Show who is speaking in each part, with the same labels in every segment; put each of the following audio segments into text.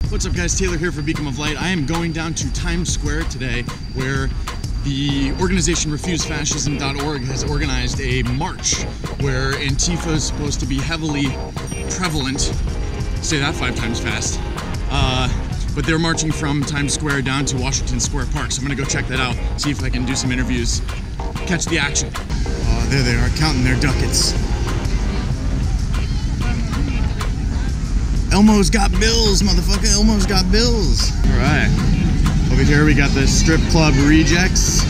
Speaker 1: What's up guys, Taylor here for Beacom of Light. I am going down to Times Square today where the organization RefuseFascism.org has organized a march where Antifa is supposed to be heavily prevalent. Say that 5 times fast. But they're marching from Times Square down to Washington Square Park, so I'm gonna go check that out, see if I can do some interviews, catch the action. Oh, there they are, counting their ducats. Elmo's got bills, motherfucker. Elmo's got bills. All right. Over here we got the strip club rejects.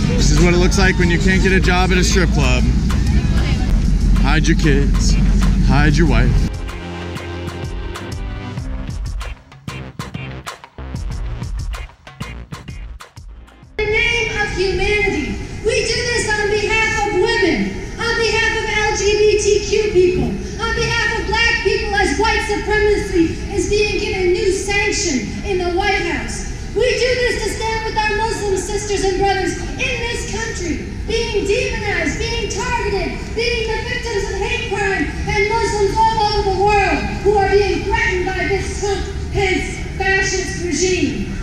Speaker 1: This is what it looks like when you can't get a job at a strip club. Hide your kids. Hide your wife.
Speaker 2: In the name of humanity, we do this on behalf of women, on behalf of LGBTQ people, on behalf of black people as white supremacy is being given new sanction in the White House. We do this to stand with our Muslim sisters and brothers in this country, being demonized, being targeted, being the victims of hate crime, and Muslims all over the world who are being threatened by this Trump-Pence fascist regime.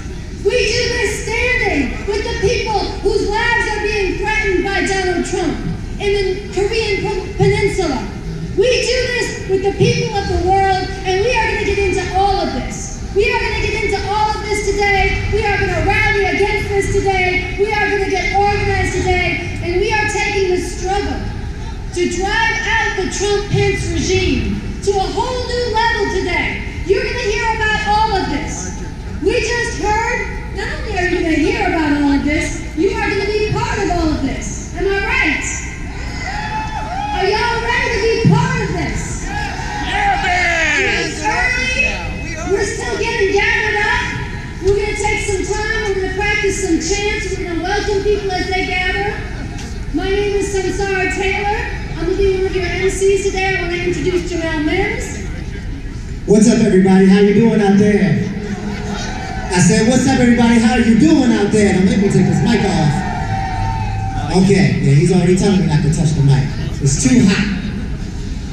Speaker 2: We do this standing with the people whose lives are being threatened by Donald Trump in the Korean Peninsula. We do this with the people of the world, and we are going to get into all of this. We are going to get into all of this today. We are going to rally against this today. We are going to get organized today, and we are taking the struggle to drive out the Trump-Pence regime to a whole new level today. You're going to hear about all of this. We just heard, not only are you going to hear about all of this, you are going to be part of all of this. Am I right? Are y'all ready to be part of this?
Speaker 3: Yeah, man!
Speaker 2: It's early. We're still getting gathered up. We're going to take some time. We're going to practice some chants. We're going to welcome people as they gather. My name is Samsara Taylor. I'm going to be one of your MCs today. I want to introduce Jamel Mims.
Speaker 4: What's up, everybody? How you doing out there? I said, what's up, everybody? How are you doing out there? Now, let me take this mic off. Okay, yeah, he's already telling me not to touch the mic. It's too hot.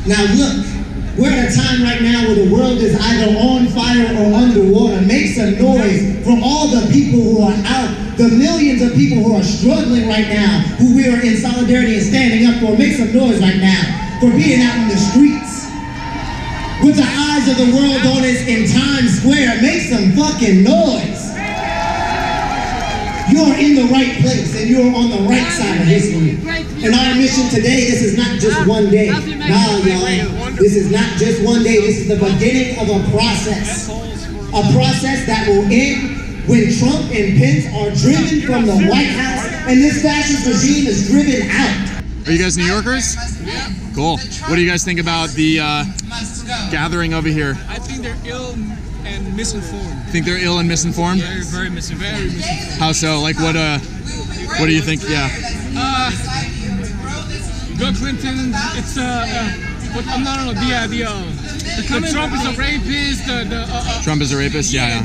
Speaker 4: Now look, we're at a time right now where the world is either on fire or underwater. Make some noise for all the people who are out, the millions of people who are struggling right now, who we are in solidarity and standing up for. Make some noise right now for being out in the streets. With the eyes of the world on us in Times Square, make some fucking noise. You're in the right place and you're on the right side of history. And our mission today, this is not just one day. Nah, y'all, this is not just one day. This is the beginning of a process. A process that will end when Trump and Pence are driven from the White House and this fascist regime is driven out.
Speaker 1: Are you guys New Yorkers?
Speaker 3: Yeah.
Speaker 1: Cool. What do you guys think about the gathering over here?
Speaker 3: I think they're ill and misinformed.
Speaker 1: Think they're ill and misinformed?
Speaker 3: Very misinformed.
Speaker 1: How so? Like what do you think? Yeah.
Speaker 3: Bill Clinton, it's I'm not on the Trump is a rapist.
Speaker 1: Trump is a rapist? Yeah.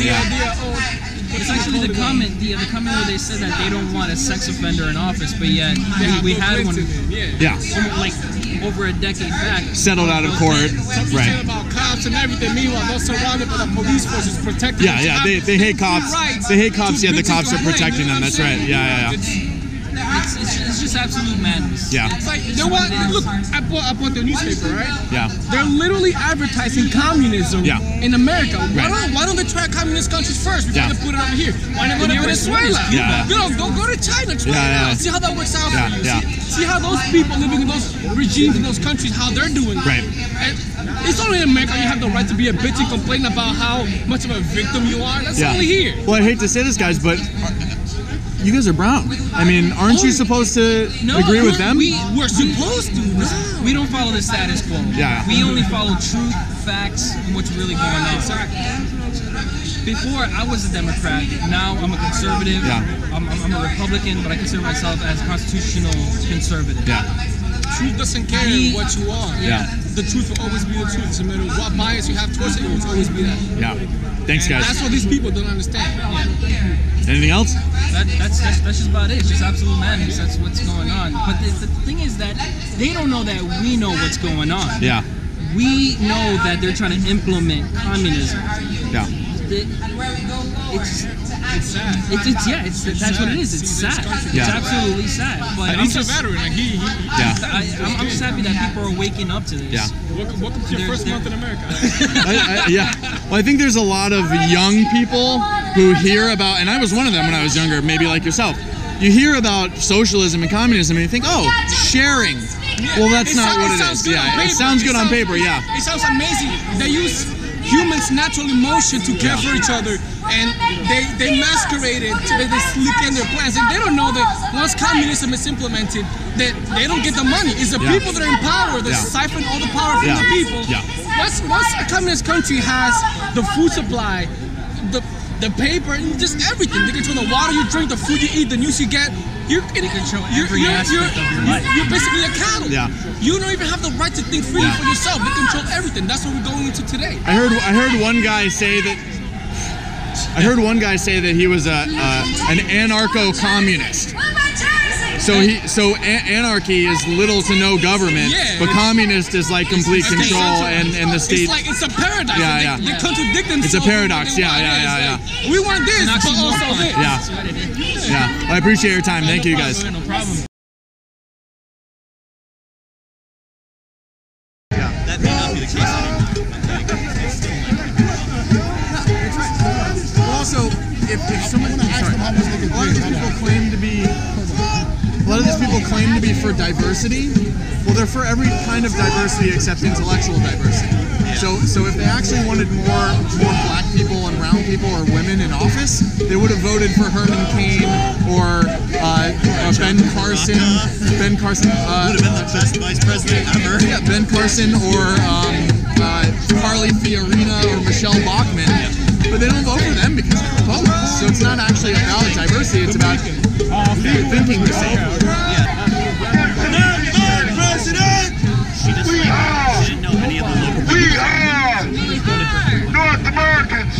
Speaker 5: It's actually the comment where they said that they don't want a sex offender in office, but yet we had one.
Speaker 1: Yeah.
Speaker 5: Like over a decade back.
Speaker 1: Settled out of court. Right.
Speaker 3: About cops and everything. Meanwhile, they're surrounded by the police forces protecting them.
Speaker 1: Yeah. They hate cops. They hate cops. Yeah, the cops are protecting them. That's right. Yeah.
Speaker 5: It's just absolute madness.
Speaker 1: Yeah.
Speaker 3: It's like, they want, look, I bought the newspaper, right?
Speaker 1: Yeah.
Speaker 3: They're literally advertising communism in America. Why don't they try communist countries first before they put it over here? Why not go to Venezuela?
Speaker 1: Yeah.
Speaker 3: Go to China, try it out. See how that works out for you.
Speaker 1: Yeah.
Speaker 3: See how those people living in those regimes in those countries, how they're doing.
Speaker 1: Right.
Speaker 3: And it's only in America you have the right to be a bitch and complain about how much of a victim you are. That's only here.
Speaker 1: Well, I hate to say this, guys, but you guys are brown. I mean, aren't you supposed to agree with them?
Speaker 3: We're supposed to.
Speaker 5: We don't follow the status quo.
Speaker 1: Yeah.
Speaker 5: We only follow truth, facts, and what's really going on. Before, I was a Democrat. Now I'm a conservative.
Speaker 1: Yeah.
Speaker 5: I'm a Republican, but I consider myself as a constitutional conservative.
Speaker 1: Yeah.
Speaker 3: Truth doesn't care what you are.
Speaker 1: Yeah.
Speaker 3: The truth will always be the truth. No matter what bias you have towards it, it will always be that.
Speaker 1: Yeah. Thanks, guys.
Speaker 3: That's what these people don't understand.
Speaker 1: Anything else?
Speaker 5: That's just about it. It's just absolute madness. That's what's going on. But the thing is that they don't know that we know what's going on.
Speaker 1: Yeah.
Speaker 5: we know that they're trying to implement communism.
Speaker 1: Yeah.
Speaker 5: It's sad. That's what it is. It's sad.
Speaker 1: Yeah.
Speaker 5: It's absolutely sad. But
Speaker 3: He's a veteran. Like
Speaker 5: I'm just happy that people are waking up to this.
Speaker 1: Yeah.
Speaker 3: Welcome to your first month in America.
Speaker 1: Yeah. Well, I think there's a lot of young people who hear about, and I was one of them when I was younger, maybe like yourself. You hear about socialism and communism, and you think, oh, sharing. Well, that's not what it is. Yeah, it sounds good on paper. Yeah.
Speaker 3: It sounds amazing. They use humans' natural emotion to care for each other, and they masquerade it so that they slick in their plans. And they don't know that once communism is implemented, that they don't get the money. It's the people that are in power that siphon all the power from the people.
Speaker 1: Yeah.
Speaker 3: Once a communist country has the food supply, the paper, and just everything. They control the water you drink, the food you eat, the news you get. You're basically a cattle.
Speaker 1: Yeah.
Speaker 3: You don't even have the right to think freely for yourself. They control everything. That's what we're going into today.
Speaker 1: I heard one guy say that. I heard one guy say that he was an anarcho-communist. So anarchy is little to no government, but communist is like complete control and the state.
Speaker 3: It's a paradox.
Speaker 1: Yeah.
Speaker 3: They contradict themselves.
Speaker 1: It's a paradox. Yeah.
Speaker 3: We want this, but also this.
Speaker 1: Yeah. I appreciate your time. Thank you, guys.
Speaker 5: No problem.
Speaker 6: That may not be the case anymore.
Speaker 1: Also, if someone, sorry, a lot of these people claim to be. A lot of these people claim to be for diversity. Well, they're for every kind of diversity except intellectual diversity. So if they actually wanted more black people and brown people or women in office, they would have voted for Herman Cain or Ben Carson. Ben Carson
Speaker 6: would have been the best vice president ever.
Speaker 1: Yeah, Ben Carson or Carly Fiorina or Michelle Bachmann. But they don't vote for them because they're Republicans. So it's not actually about diversity. It's about thinking the same.
Speaker 6: She didn't know any of the local people.
Speaker 7: We are North Americans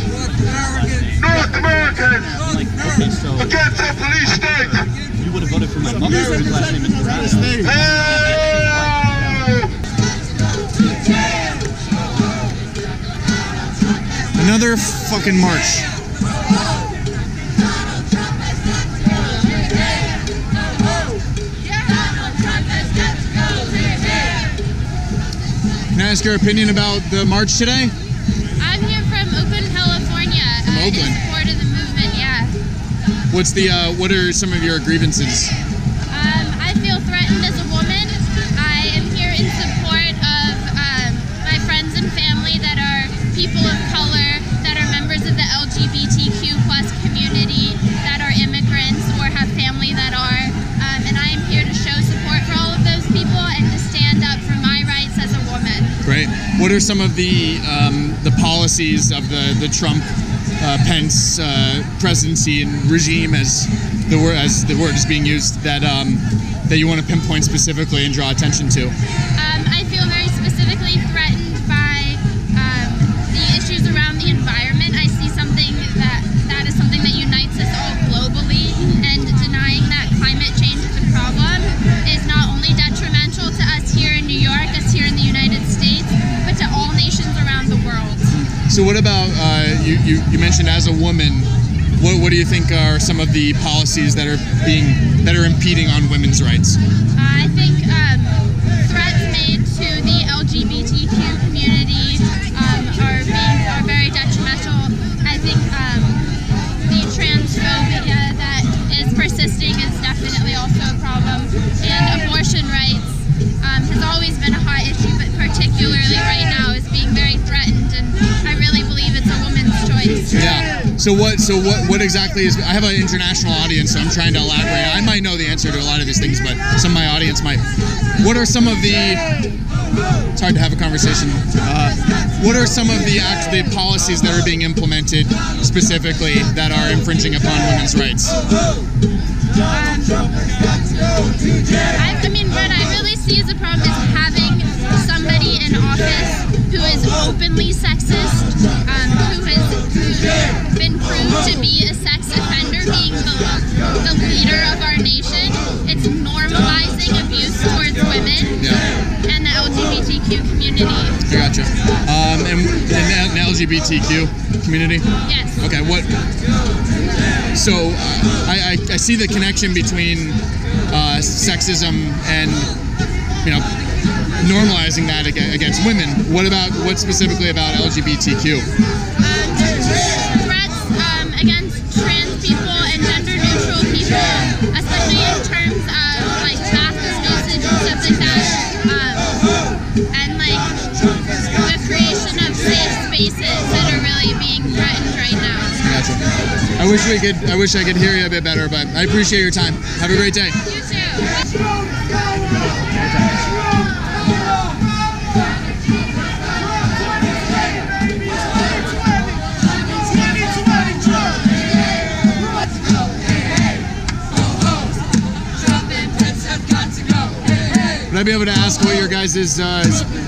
Speaker 6: Like, okay, so
Speaker 7: against the police state.
Speaker 6: you would have voted for my mother, whose last name is Morales.
Speaker 1: Another fucking march. Can I ask your opinion about the march today?
Speaker 8: I'm here from Oakland, California.
Speaker 1: Oakland?
Speaker 8: In support of the movement, yeah.
Speaker 1: What are some of your grievances?
Speaker 8: I feel threatened as a woman. I am here in support of my friends and family that are people of color, that are members of the LGBTQ+ community, that are immigrants or have family that are. And I am here to show support for all of those people and to stand up for my rights as a woman.
Speaker 1: Great. What are some of the policies of the Trump Pence presidency and regime, as the word is being used, that you want to pinpoint specifically and draw attention to?
Speaker 8: I feel very specifically threatened by the issues around the environment. I see something that is something that unites us all globally, and denying that climate change is a problem is not only detrimental to us here in New York, us here in the United States, but to all nations around the world.
Speaker 1: So what about, you mentioned as a woman, what do you think are some of the policies that are impeding on women's rights?
Speaker 8: I think threats made to the LGBTQ community are very detrimental. I think the transphobia that is persisting is definitely also a problem, and abortion rights has always been a hot issue, but particularly right now is being very threatened, and I really believe it's a woman's choice.
Speaker 1: Yeah. So what exactly is? I have an international audience, so I'm trying to elaborate. I might know the answer to a lot of these things, but some of my audience might. What are some of the? It's hard to have a conversation. What are some of the policies that are being implemented specifically that are infringing upon women's rights?
Speaker 8: I mean, what I really see as a problem is having somebody in office who is openly sexist, who has been proved to be a sex offender, being the leader of our nation. It's normalizing abuse towards women and the LGBTQ community.
Speaker 1: LGBTQ community?
Speaker 8: Yes.
Speaker 1: Okay, what? So I see the connection between sexism and, you know, normalizing that against women. What specifically about LGBTQ?
Speaker 8: Threats against trans people and gender neutral people, especially in terms of like mask usage and stuff like that, and like the creation of safe spaces that are really being threatened right now.
Speaker 1: Gotcha. I wish I could hear you a bit better, but I appreciate your time. Have a great day.
Speaker 8: You too.
Speaker 1: Would I be able to ask what your guys'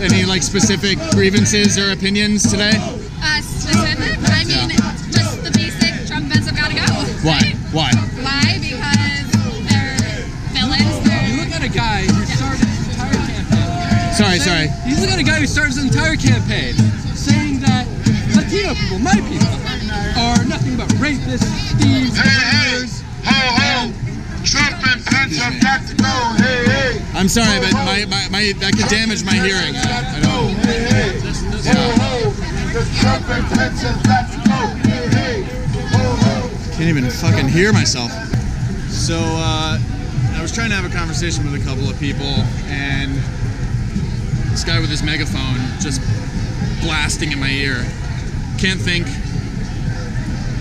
Speaker 1: any like specific grievances or opinions today?
Speaker 9: Specific? I mean, just the basic Trump vets have got to go.
Speaker 1: Why? Why?
Speaker 9: Why? Because they're villains.
Speaker 5: You look at a guy who started his entire campaign.
Speaker 1: Sorry.
Speaker 5: You look at a guy who started his entire campaign saying that Latino people, my people, are nothing but rapists, thieves, murderers.
Speaker 7: Ho, ho! Trump and Pence have got to go. Hey, hey!
Speaker 1: I'm sorry, but my that could damage my hearing. I don't.
Speaker 7: Trump and Pence have got to go. Hey, hey! Ho, ho!
Speaker 1: Can't even fucking hear myself. So I was trying to have a conversation with a couple of people, and this guy with his megaphone just blasting in my ear. Can't think.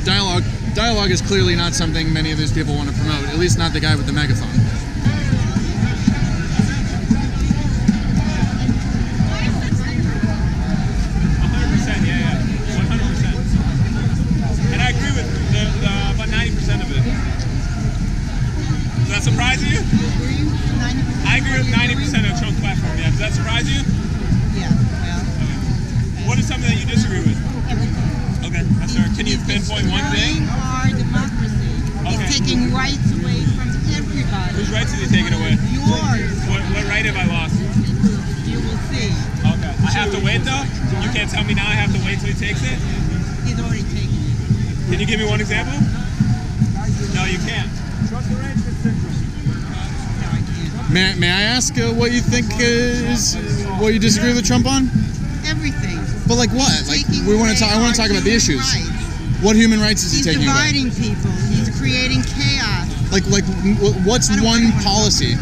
Speaker 1: Dialogue is clearly not something many of these people want to promote, at least not the guy with the megaphone.
Speaker 10: About 90% of it. Does that surprise you? I agree with 90% of Trump's platform, yeah. Does that surprise you?
Speaker 11: Yeah, well.
Speaker 10: Okay. What is something that you disagree with?
Speaker 11: Everything.
Speaker 10: Okay, that's fair. Can you pinpoint one thing?
Speaker 11: Our democracy.
Speaker 10: Okay.
Speaker 11: It's taking rights away from everybody.
Speaker 10: Whose rights is he taking away?
Speaker 11: Yours.
Speaker 10: What right have I lost?
Speaker 11: You will see.
Speaker 10: Okay. I have to wait though? You can't tell me now I have to wait till he takes it?
Speaker 11: He's already taken it.
Speaker 10: Can you give me one example? No, you can't. Trust the arrangement syndrome.
Speaker 11: No, I can't.
Speaker 1: May I ask what you think is what you disagree with Trump on?
Speaker 11: Everything.
Speaker 1: But like what? Like we want to talk. I want to talk about the issues.
Speaker 11: Rights.
Speaker 1: What human rights is he taking away?
Speaker 11: He's dividing people. He's creating chaos.
Speaker 1: Like what's one policy?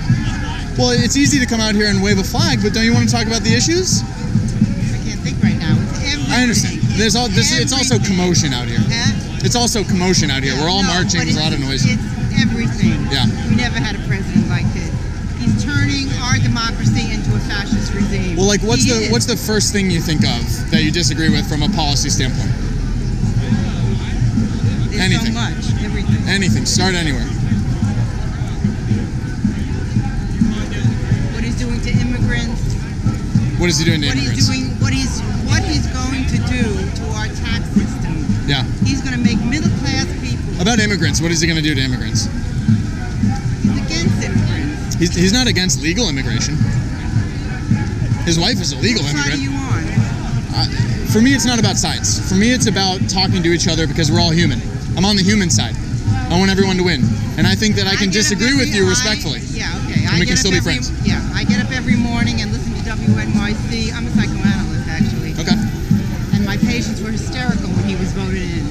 Speaker 1: Well, it's easy to come out here and wave a flag, but don't you want to talk about the issues?
Speaker 11: I can't think right now. It's everything.
Speaker 1: I understand. There's all this. It's also commotion out here. It's also commotion out here. We're all marching. There's a lot of noise.
Speaker 11: It's everything.
Speaker 1: Yeah.
Speaker 11: We never had a president like this. He's turning our democracy into a fascist regime.
Speaker 1: Well, like what's the first thing you think of that you disagree with from a policy standpoint?
Speaker 11: There's
Speaker 1: Anything.
Speaker 11: so much. Everything.
Speaker 1: Anything. Start anywhere.
Speaker 11: What he's doing to immigrants.
Speaker 1: What is he doing to immigrants?
Speaker 11: What he's going to do to our tax system.
Speaker 1: Yeah.
Speaker 11: He's going to make middle class people.
Speaker 1: About immigrants, what is he going to do to immigrants?
Speaker 11: He's against immigrants.
Speaker 1: He's not against legal immigration. His wife is a legal
Speaker 11: Which
Speaker 1: immigrant.
Speaker 11: side are you on?
Speaker 1: For me, it's not about sides. For me, it's about talking to each other because we're all human. I'm on the human side. I want everyone to win. And I think that I can disagree with you respectfully.
Speaker 11: Yeah, okay.
Speaker 1: And we can still be friends.
Speaker 11: Yeah, I get up every morning and listen to WNYC. I'm a psychoanalyst, actually.
Speaker 1: Okay.
Speaker 11: And my patients were hysterical when he was voted in.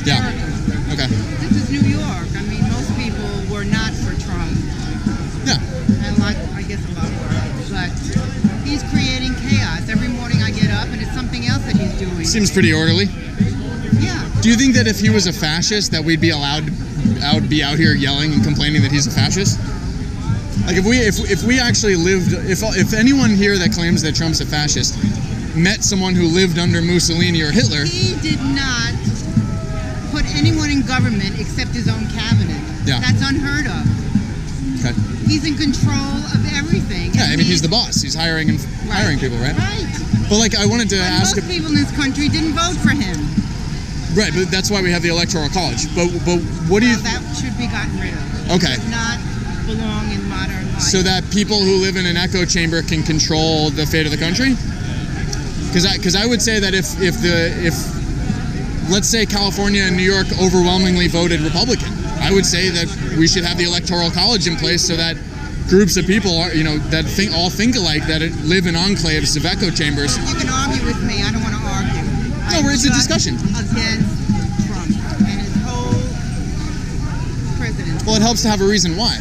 Speaker 1: Yeah.
Speaker 11: Hysterical.
Speaker 1: Okay.
Speaker 11: This is New York. I mean, most people were not for Trump.
Speaker 1: Yeah.
Speaker 11: And I guess a lot were. But he's creating chaos. Every morning I get up and it's something else that he's doing.
Speaker 1: Seems pretty orderly.
Speaker 11: Yeah.
Speaker 1: Do you think that if he was a fascist that we'd be allowed to be out here yelling and complaining that he's a fascist? Like if we actually lived, if anyone here that claims that Trump's a fascist met someone who lived under Mussolini or Hitler.
Speaker 11: He did not put anyone in government except his own cabinet.
Speaker 1: Yeah.
Speaker 11: That's unheard of.
Speaker 1: Okay.
Speaker 11: He's in control of everything.
Speaker 1: Yeah, I mean he's the boss. He's hiring people, right?
Speaker 11: Right.
Speaker 1: But like I wanted to ask.
Speaker 11: Most people in this country didn't vote for him.
Speaker 1: Right, but that's why we have the Electoral College. But what do you?
Speaker 11: That should be gotten rid of.
Speaker 1: Okay.
Speaker 11: It does not belong in modern life.
Speaker 1: So that people who live in an echo chamber can control the fate of the country? Because I would say that if let's say California and New York overwhelmingly voted Republican. I would say that we should have the Electoral College in place so that groups of people are, that all think alike, that live in enclaves of echo chambers.
Speaker 11: You can argue with me. I don't want to argue.
Speaker 1: No, it's a discussion.
Speaker 11: Against Trump and his whole presidency.
Speaker 1: Well, it helps to have a reason why.